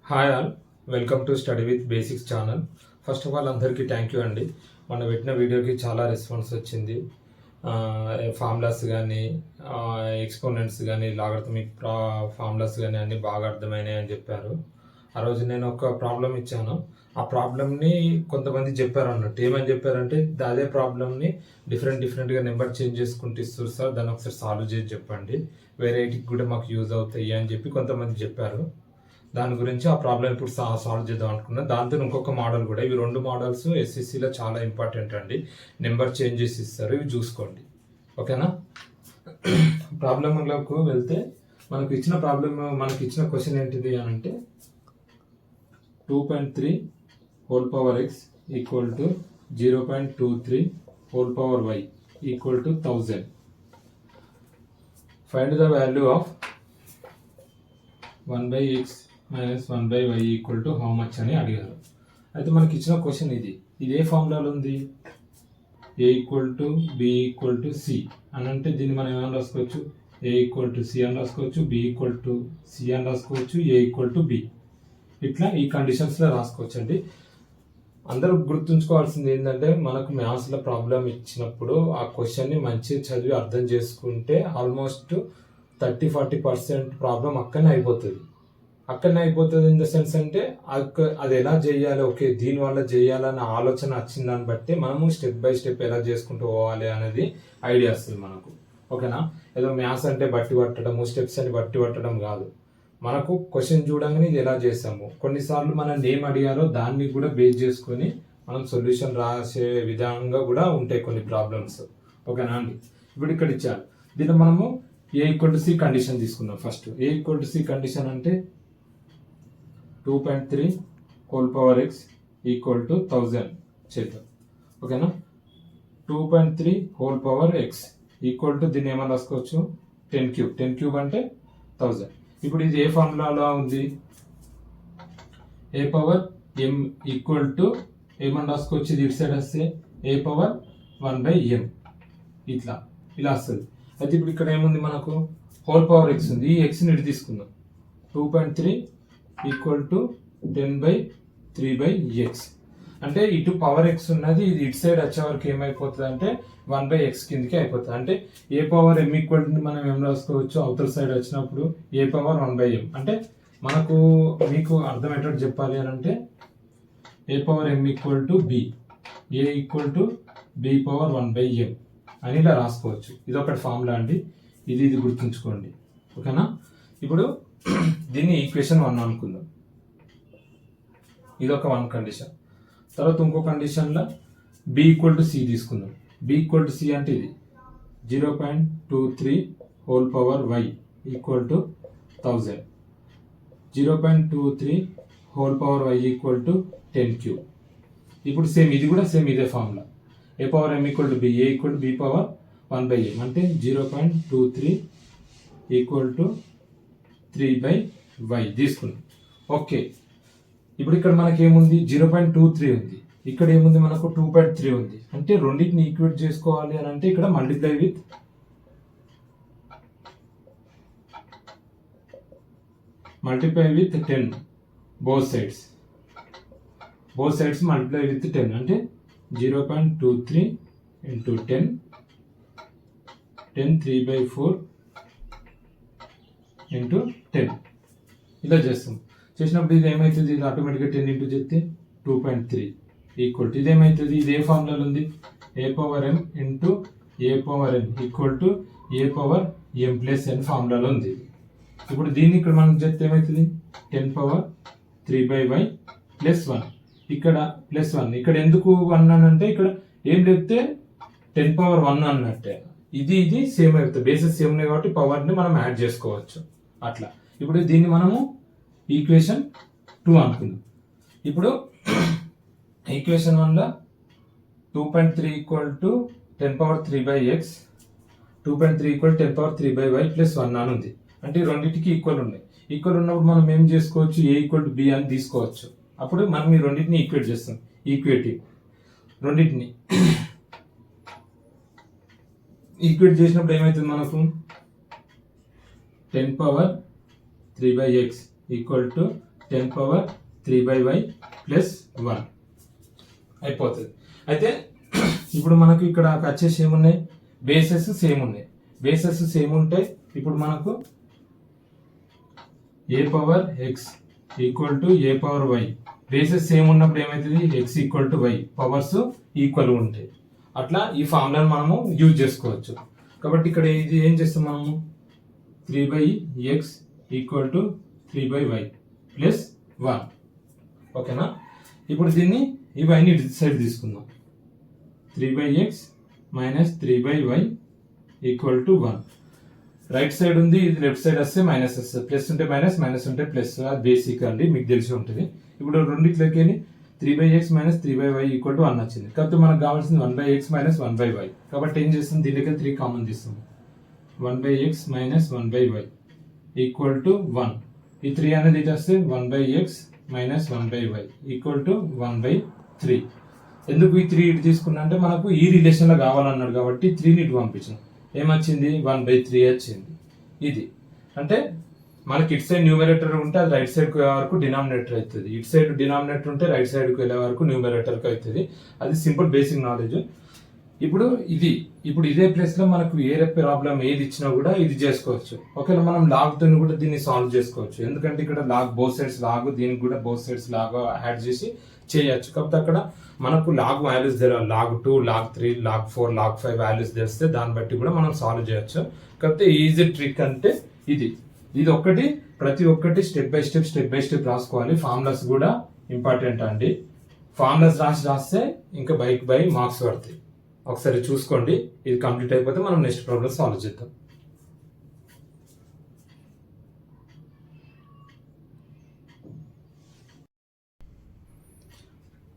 Hi all, welcome to study with basics channel. First of all అందరికీ thank you అండి. మన పెట్టిన వీడియోకి చాలా రెస్పాన్స్ వచ్చింది. ఫార్ములాస్ కానీ ఎక్స్పోనెంట్స్ కానీ లాగరిథమిక్ ఫార్ములాస్ కానీ అన్నీ బాగా అర్థమైనాయి అని చెప్పారు. ఆ రోజు నేను ఒక ప్రాబ్లం ఇచ్చాను. ఆ ప్రాబ్లమ్ని కొంతమంది చెప్పారు అన్నట్టు. ఏమని చెప్పారంటే అదే ప్రాబ్లమ్ని డిఫరెంట్గా నెంబర్ చేంజ్ చేసుకుంటూ ఇస్తారు సార్, దాన్ని ఒకసారి సాల్వ్ చేసి చెప్పండి, వేరేటికి కూడా మాకు యూజ్ అవుతాయి అని చెప్పి కొంతమంది చెప్పారు. దాని గురించి ఆ ప్రాబ్లం ఇప్పుడు సాల్వ్ చేద్దాం అనుకున్నా. దాంతో ఇంకొక మోడల్ కూడా, ఇవి రెండు మోడల్స్ ఎస్ఎస్సిలో చాలా ఇంపార్టెంట్ అండి. నెంబర్ చేంజెస్ ఇస్తారు, ఇవి చూసుకోండి, ఓకేనా. ప్రాబ్లంలోకి వెళ్తే మనకి ఇచ్చిన క్వశ్చన్ ఏంటిది అని అంటే 2.3 whole power x equal to 0.23 whole power y equal to 1000. Find the value of 1 by x minus 1 by y equal to how much అని అడిగారు. అయితే మనకి ఇచ్చిన క్వశ్చన్ ఇది ఏ ఫార్ములాలో ఉంది? a equal to b equal to c అని అంటే దీన్ని మనం ఏమని రాసుకోవచ్చు? a ఈక్వల్ టు c అని రాసుకోవచ్చు, b ఈక్వల్ టు c అని రాసుకోవచ్చు, a ఈక్వల్ టు b. ఇట్లా ఈ కండిషన్స్లో రాసుకోవచ్చు అండి. అందరూ గుర్తుంచుకోవాల్సింది ఏంటంటే, మనకు మ్యాథ్స్లో ప్రాబ్లం ఇచ్చినప్పుడు ఆ క్వశ్చన్ని మంచిగా చదివి అర్థం చేసుకుంటే ఆల్మోస్ట్ 30-40% ప్రాబ్లం అక్కడనే అయిపోతుంది. ఇన్ ద సెన్స్ అంటే అది ఎలా చేయాలి, ఓకే దీనివల్ల చేయాలన్న ఆలోచన వచ్చిన దాన్ని బట్టి మనము స్టెప్ బై స్టెప్ ఎలా చేసుకుంటూ పోవాలి అనేది ఐడియా వస్తుంది మనకు, ఓకేనా. ఏదో మ్యాథ్స్ అంటే బట్టి పట్టడము, స్టెప్స్ అని బట్టి పట్టడం కాదు. మనకు క్వశ్చన్ చూడంగానే ఇది ఎలా చేస్తాము, కొన్నిసార్లు మనం ఏం అడిగారో దాన్ని కూడా బేస్ చేసుకొని మనం సొల్యూషన్ రాసే విధంగా కూడా ఉంటాయి కొన్ని ప్రాబ్లమ్స్, ఓకేనా అండి. ఇప్పుడు ఇక్కడ ఇచ్చారు, దీన్ని మనము a equal to c condition తీసుకుందాం. First a equal to c condition అంటే 2.3 whole power x equal to 1000 చేద్దాం, ఓకేనా. 2.3 whole power x equal to దీన్ని ఏమని రాసుకోవచ్చు? 10 క్యూబ్ అంటే 1000. ఇప్పుడు ఇది ఏ ఫార్ములాలో ఉంది? A power m equal to ఏమని రాసుకోవచ్చు? ఇది ఇటు సైడ్ వస్తే ఏ పవర్ 1/m ఇలా వస్తుంది. అయితే ఇప్పుడు ఇక్కడ ఏముంది మనకు? హోల్ పవర్ x ఉంది. ఈ x ని ఇటు తీసుకుందాం. 2.3 ఈక్వల్ టు 10/3/x అంటే ఇటు పవర్ x ఉన్నది, ఇది ఇటు సైడ్ వచ్చే వరకు ఏమైపోతుంది అంటే 1/x కిందకి అయిపోతుంది. అంటే A power m equal to మనం ఏం రాసుకోవచ్చు? అవతల సైడ్ వచ్చినప్పుడు ఏ పవర్ 1/m అంటే మీకు అర్థమయ్యేటట్టు చెప్పాలి అని అంటే A power m equal to b, A equal to b power 1/m అని ఇలా రాసుకోవచ్చు. ఇది ఒకటి ఫార్ములా అండి, ఇది గుర్తుంచుకోండి, ఓకేనా. ఇప్పుడు దీన్ని ఈక్వేషన్ 1 అనుకుందాం. ఇది ఒక 1 కండిషన్. తర్వాత ఇంకో కండిషన్లో b ఈక్వల్ టు c తీసుకుందాం. b ఈక్వల్ టు c అంటే ఇది 0.23 whole power y equal to 1000. 0.23 whole power y equal to 10 cube. ఇప్పుడు ఇది కూడా ఇదే formula. A power m equal to b, A equal to b power 1/m అంటే 0.23 equal to 3/y తీసుకున్నాం, okay. ఇప్పుడు ఇక్కడ మనకి ఏముంది? 0.23 ఉంది. ఇక్కడ ఏముంది మనకు? 2.3 ఉంది. అంటే రెండింటిని ఈక్వేట్ చేసుకోవాలి అని అంటే ఇక్కడ multiply with 10 both sides multiply with 10 అంటే 0.23 ఇంటూ 10 3/4 ఇంటూ 10 ఇలా చేస్తాం. చేసినప్పుడు ఇది ఏమవుతుంది? ఇది ఆటోమేటిక్గా 10 ఇంటూ చేస్తే 2.3 ఈక్వల్ టు ఇదేమవుతుంది? ఇది ఏ ఫార్ములాలో ఉంది? A power m into A power n equal to A power m plus n ఫార్ములాలో ఉంది. ఇప్పుడు దీన్ని ఇక్కడ మనం చేస్తే ఏమవుతుంది? 10 పవర్ 3/y ప్లస్ 1. ఇక్కడ ప్లస్ 1. ఇక్కడ ఎందుకు 1 అని అంటే ఇక్కడ ఏం చెప్తే 10 పవర్ 1 అన్నట్టే. ఇది సేమ్ అవుతుంది, బేసెస్ సేమ్ ఉన్నాయి కాబట్టి పవర్ని మనం యాడ్ చేసుకోవచ్చు అట్లా. ఇప్పుడు దీన్ని మనము ఈక్వేషన్ 2 అనుకుందాం. ఇప్పుడు ఈక్వేషన్ 1లో 2.3 equal to 10 power 3/x, 2.3 equal 10 power 3/y plus 1 అని ఉంది. అంటే రెండింటికి ఈక్వల్ ఉన్నాయి. ఈక్వల్ ఉన్నప్పుడు మనం ఏం చేసుకోవచ్చు? ఏ ఈక్వల్ టు బి అని తీసుకోవచ్చు. అప్పుడు మనం ఈ రెండింటిని ఈక్వేట్ చేస్తాం. ఈక్వేటివ్ రెండింటిని ఈక్వేట్ చేసినప్పుడు ఏమవుతుంది మనకు? 10 power 3/x equal to 10^3/y plus 1 అయిపోతుంది. అయితే ఇప్పుడు మనకు ఇక్కడ వచ్చేసి ఏమున్నాయి, బేసెస్ సేమ్ ఉన్నాయి. బేసెస్ సేమ్ ఉంటే ఇప్పుడు మనకు a^x equal to a^y, bases same ఉన్నప్పుడు ఏమవుతుంది, x equal to y, powers equal ఉంటాయి. అట్లా ఈ ఫార్ములాను మనము యూజ్ చేసుకోవచ్చు. కాబట్టి ఇక్కడ ఇది ఏం చేస్తాం మనము, 3/x equal to 3/y plus 1. ఓకేనా. ఇప్పుడు దీన్ని ఇవన్నీ ఇటు సైడ్ తీసుకుందాం. 3/x minus 3/y equal to 1. Right side ఉంది, ఇది లెఫ్ట్ సైడ్ వస్తే మైనస్ వస్తుంది. ప్లస్ ఉంటే మైనస్, మైనస్ ఉంటే ప్లస్. అది బేసిక్ అండి, మీకు తెలిసి ఉంటుంది. ఇప్పుడు రెండిట్లోకి 3/x minus 3/y equal to 1 వచ్చింది. కాబట్టి మనకు కావాల్సింది 1/x మైనస్ 1/y. కాబట్టి ఏం చేస్తుంది, దీనికి 3 కామన్ తీస్తుంది. 1/x minus 1/y equal to 1. ఈ 3 అనేది ఇటు వస్తే 1/x minus 1/y equal to 1/3. ఎందుకు ఈ 3 ఇటు తీసుకున్నా అంటే మనకు ఈ రిలేషన్లో కావాలన్నాడు కాబట్టి 3ని ఇటు పంపించాం. ఏమొచ్చింది, 1/3 వచ్చింది. ఇది అంటే మనకి ఇటు సైడ్ న్యూమరేటర్ ఉంటే అది రైట్ సైడ్కి వెళ్ళే వరకు డినామినేటర్ అవుతుంది, ఇటు సైడ్ డినామినేటర్ ఉంటే రైట్ సైడ్కి వెళ్ళే వరకు న్యూమరేటర్కి అవుతుంది. అది సింపుల్ బేసిక్ నాలెడ్జ్. ఇప్పుడు ఇదే ప్లేస్లో మనకు ఏ ప్రాబ్లం ఏది ఇచ్చినా కూడా ఇది చేసుకోవచ్చు. ఒకవేళ మనం లాగ్తో కూడా దీన్ని సాల్వ్ చేసుకోవచ్చు. ఎందుకంటే ఇక్కడ లాగ్ బోత్ సైడ్స్ లాగ్, దీనికి కూడా బోత్ సైడ్స్ లాగ్ యాడ్ చేసి చేయొచ్చు. కాకపోతే అక్కడ మనకు లాగ్ వాల్యూస్ తెలియాలి, log 2, log 3, log 4, log 5 values తెలిస్తే దాన్ని బట్టి కూడా మనం సాల్వ్ చేయొచ్చు. కాకపోతే ఈజీ ట్రిక్ అంటే ఇది ఒక్కటి, ప్రతి ఒక్కటి స్టెప్ బై స్టెప్ రాసుకోవాలి. ఫార్ములాస్ కూడా ఇంపార్టెంట్ అండి. ఫార్ములాస్ రాస్తే ఇంకా బై మార్క్స్ పడతాయి. ఒకసారి చూసుకోండి. ఇది కంప్లీట్ అయిపోతే మనం నెక్స్ట్ ప్రాబ్లం సాల్వ్ చేద్దాం.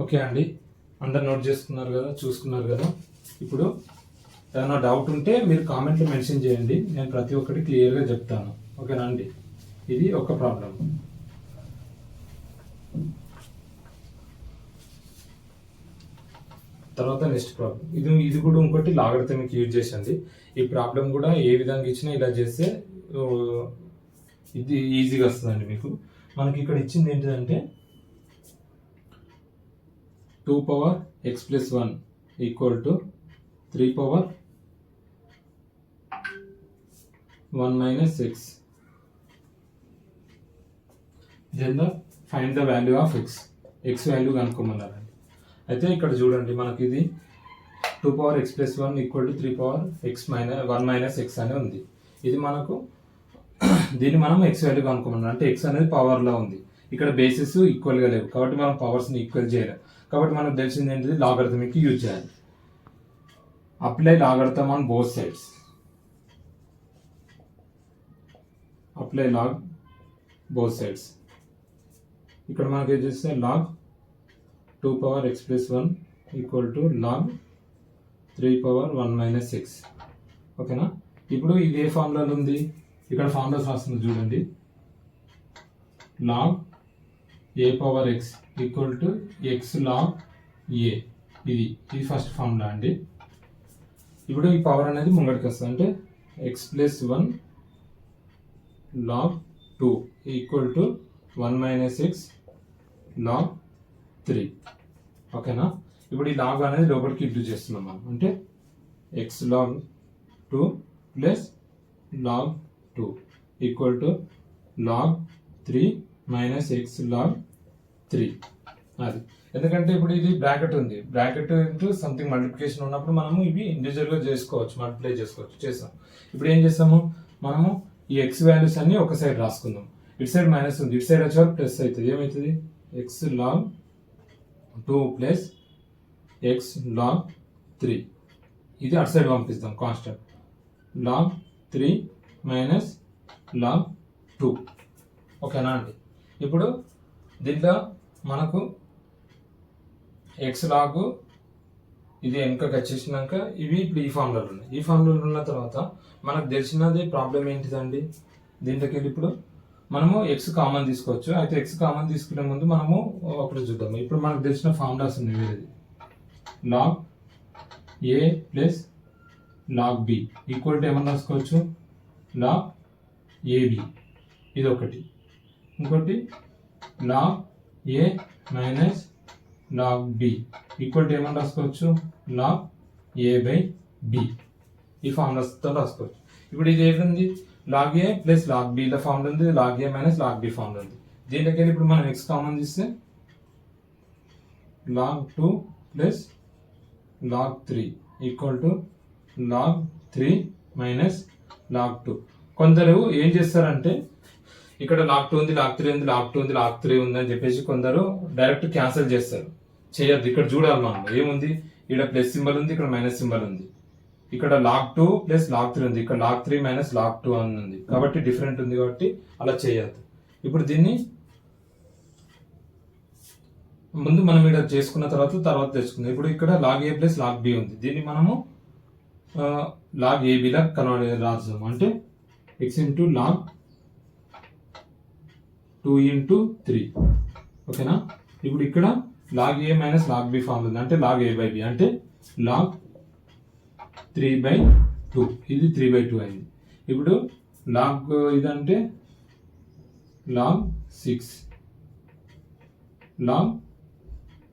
ఓకే అండి, అందరు నోట్ చేసుకున్నారు కదా, చూసుకున్నారు కదా. ఇప్పుడు ఏదైనా డౌట్ ఉంటే మీరు కామెంట్లో మెన్షన్ చేయండి, నేను ప్రతి ఒక్కటి క్లియర్గా చెప్తాను. ఓకేనా అండి. ఇది ఒక ప్రాబ్లం. తర్వాత నెక్స్ట్ ప్రాబ్లం, ఇది కూడా ఇంకోటి లాగరిథమిక్ యూజ్ చేసండి. ఈ ప్రాబ్లం కూడా ఏ విధంగా ఇచ్చినా ఇలా చేస్తే ఇది ఈజీగా వస్తుందండి మీకు. మనకి ఇక్కడ ఇచ్చింది ఏంటిదంటే 2^x plus 1 equal to 3^1 minus x. Then find the value of x value కనుక్కోమన్నారండి. అయితే ఇక్కడ చూడండి, మనకి ఇది 2^x plus 1 equal to 3^1 minus x అని ఉంది. ఇది మనకు దీన్ని మనం x వాల్యూ కనుక్కోమన్నారు. అంటే x అనేది పవర్లో ఉంది, ఇక్కడ బేసిస్ ఈక్వల్గా లేవు కాబట్టి మనం పవర్స్ని ఈక్వల్ చేయలేం. కాబట్టి మనకు తెలిసింది ఏంటిది, లాగరిథమిక్ యూజ్ చేయాలి. Apply logarithm on both sides. Apply log both sides. ఇక్కడ మనకి ఏం చేస్తే log 2^x plus 1 equal to log 3^1 minus x. ఓకేనా. ఇప్పుడు ఇది ఏ ఫార్ములాలో ఉంది, ఇక్కడ ఫార్ములాస్ రాస్తుంది చూడండి. Log a^x equal to x log a. ఇది ఫస్ట్ ఫార్ములా అండి. ఇప్పుడు ఈ పవర్ అనేది ముంగడికి వస్తుంది. అంటే x plus 1 log 2 equal to 1 minus x log 3. ఓకేనా. ఇప్పుడు ఈ లాగ్ అనేది లోపలికి ఇంటూ చేస్తున్నాం మనం. అంటే x log 2 plus log 2 equal to log 3 minus x log 3. అది ఎందుకంటే ఇప్పుడు ఇది బ్రాకెట్ ఉంది, బ్రాకెట్ ఇంటూ సంథింగ్ మల్టిప్లికేషన్ ఉన్నప్పుడు మనము ఇవి ఇండివిజువల్గా చేసుకోవచ్చు, మల్టిప్లై చేసుకోవచ్చు. చేసాం. ఇప్పుడు ఏం చేస్తాము, మనము ఈ x వాల్యూస్ అన్ని ఒక సైడ్ రాసుకుందాం. ఇటు సైడ్ మైనస్ ఉంది, ఇటు సైడ్ వచ్చేవారు ప్లస్ అవుతుంది. ఏమవుతుంది, x log 2 plus x log 3. ఇది అటు సైడ్ పంపిస్తాం కాన్స్టెంట్. Log 3 minus log 2. ఓకేనా అండి. ఇప్పుడు దీంట్లో మనకు ఎక్స్ లాగు ఇది వెనుకకి వచ్చేసినాక ఇవి ఇప్పుడు ఈ ఫార్ములాలు ఉన్నాయి. ఈ ఫార్ములాలు ఉన్న తర్వాత మనకు తెలిసినది ప్రాబ్లం ఏంటిదండి, దీంట్లోకి వెళ్ళి ఇప్పుడు మనము ఎక్స్ కామన్ తీసుకోవచ్చు. అయితే ఎక్స్ కామన్ తీసుకునే ముందు మనము ఒకటి చూద్దాము. ఇప్పుడు మనకు తెలిసిన ఫార్ములాస్ ఉన్నాయి వేరేది. Log A plus log B equal to ఏమన్నా రాసుకోవచ్చు, లాగ్ ఏబి. ఇది ఒకటి. ఇంకోటి log A minus log B equal to ఏమని రాసుకోవచ్చు లాగ్ ఏ బై బి ఈ ఫార్ములాతో రాసుకోవచ్చు. ఇప్పుడు ఇది ఏంటి లాగ్ ఏ ప్లస్ లాగ్ బిల ఫార్ములా ఉంది, log A minus log B formula ఉంది. దీంట్లోకి ఇప్పుడు మనం ఎక్స్ కామన్ తీస్తే log 2 plus log 3 equal to log 3 minus log 2. కొందరు ఏం చేస్తారంటే ఇక్కడ లాగ్ 2 ఉంది, లాగ్ 3 ఉంది, లాగ్ 2 ఉంది, లాగ్ 3 ఉంది అని చెప్పేసి కొందరు డైరెక్ట్ క్యాన్సిల్ చేస్తారు. చేయొద్దు. ఇక్కడ చూడాలి మనం ఏముంది, ఇక్కడ ప్లస్ సింబల్ ఉంది, ఇక్కడ మైనస్ సింబల్ ఉంది. ఇక్కడ లాగ్ 2 ప్లస్ లాగ్ 3 ఉంది, ఇక్కడ లాగ్ 3 మైనస్ లాగ్ 2 అని ఉంది కాబట్టి డిఫరెంట్ ఉంది కాబట్టి అలా చేయొద్దు. ఇప్పుడు దీన్ని ముందు మనం ఇక్కడ చేసుకున్న తర్వాత తెచ్చుకుందాం. ఇప్పుడు ఇక్కడ log A plus log B ఉంది, దీన్ని మనము లాగ్ ఏబిలా కన్వర్ట్ రాద్దాం. అంటే ఎక్స్ ఇంటూ లాగ్ 2 ఇంటూ 3 ఓకేనా. ఇప్పుడు ఇక్కడ log A minus log B form ఉంది, అంటే లాగ్ ఏ బై బి అంటే లాగ్ 3/2 ఇది 3/2 అయింది. ఇప్పుడు లాగ్ ఇదంటే లాగ్ 6 లాగ్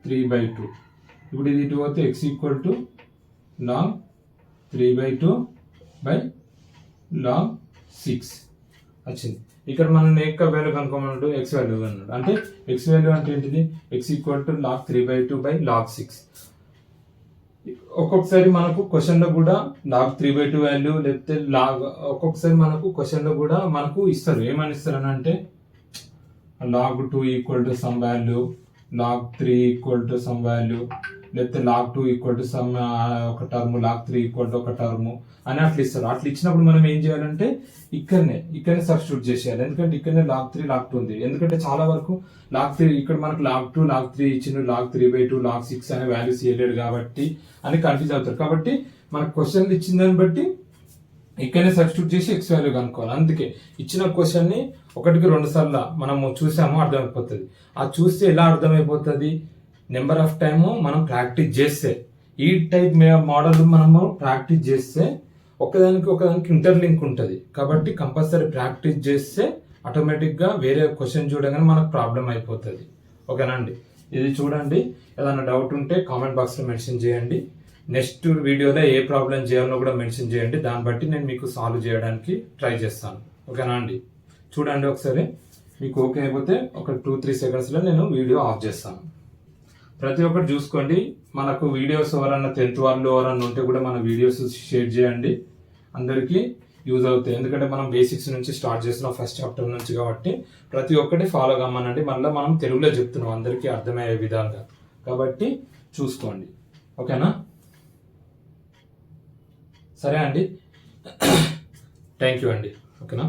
3/2. ఇప్పుడు ఇది ఇటు పోతే X equal to log 3/2 by log 6 వచ్చింది. ఇక్కడ మనం యొక్క వాల్యూ కనుక్కోమన్నాడు, ఎక్స్ వాల్యూ అన్నాడు. అంటే ఎక్స్ వాల్యూ అంటే ఏంటిది, X equal to log 3/2 by log 6. ఒక్కొక్కసారి మనకు క్వశ్చన్ లో కూడా లాగ్ 3/2 వాల్యూ లేకపోతే లాగ్ ఒక్కొక్కసారి మనకు క్వశ్చన్ లో కూడా మనకు ఇస్తారు. ఏమని ఇస్తారు అని అంటే log 2 equal to some value, log 3 equal to some value, లేకపోతే లాగ్ 2 ఈక్వల్ టు సమ్ ఒక టర్మ్, లాగ్ 3 ఈక్వల్ టు ఒక టర్మ్ అని అట్లా ఇస్తారు. అట్లా ఇచ్చినప్పుడు మనం ఏం చేయాలంటే ఇక్కడనే సబ్స్టిట్యూట్ చేసేయాలి. ఎందుకంటే ఇక్కడనే లాగ్ 3 లాగ్ 2 ఉంది. ఎందుకంటే చాలా వరకు లాగ్ 3 ఇక్కడ మనకు లాగ్ 2 లాగ్ 3 ఇచ్చిండు, లాగ్ 3/2 లాగ్ 6 అనే వాల్యూస్ ఇవ్వలేడు కాబట్టి అని కన్ఫ్యూజ్ అవుతారు. కాబట్టి మనకు క్వశ్చన్ ఇచ్చిన దాన్ని బట్టి ఇక్కడనే సబ్స్టిట్యూట్ చేసి ఎక్స్ వాల్యూ కనుక్కోవాలి. అందుకే ఇచ్చిన క్వశ్చన్ ని 1-2 సార్లు మనము చూసాము అర్థమైపోతుంది. ఆ చూస్తే ఎలా అర్థమైపోతుంది, నెంబర్ ఆఫ్ టైము మనం ప్రాక్టీస్ చేస్తే, ఈ టైప్ మోడల్ మనము ప్రాక్టీస్ చేస్తే ఒకదానికి ఇంటర్లింక్ ఉంటుంది. కాబట్టి కంపల్సరీ ప్రాక్టీస్ చేస్తే ఆటోమేటిక్గా వేరే క్వశ్చన్ చూడగానే మనకు ప్రాబ్లం అయిపోతుంది. ఓకేనా అండి. ఇది చూడండి, ఏదైనా డౌట్ ఉంటే కామెంట్ బాక్స్లో మెన్షన్ చేయండి. నెక్స్ట్ వీడియోలో ఏ ప్రాబ్లం చేయాలో కూడా మెన్షన్ చేయండి. దాన్ని బట్టి నేను మీకు సాల్వ్ చేయడానికి ట్రై చేస్తాను. ఓకేనా అండి. చూడండి ఒకసారి, మీకు ఓకే అయిపోతే ఒక 2-3 సెకండ్స్లో నేను వీడియో ఆఫ్ చేస్తాను. ప్రతి ఒక్కటి చూసుకోండి. మనకు వీడియోస్ ఎవరన్నా 10th వాళ్ళు ఎవరన్నా ఉంటే కూడా మన వీడియోస్ షేర్ చేయండి, అందరికీ యూజ్ అవుతాయి. ఎందుకంటే మనం బేసిక్స్ నుంచి స్టార్ట్ చేస్తున్నాం, ఫస్ట్ చాప్టర్ నుంచి కాబట్టి ప్రతి ఒక్కటి ఫాలో కమ్మనండి. మళ్ళీ మనం తెలుగులో చెప్తున్నాం అందరికీ అర్థమయ్యే విధాలుగా, కాబట్టి చూసుకోండి. ఓకేనా. సరే అండి, థ్యాంక్ యూ అండి. ఓకేనా.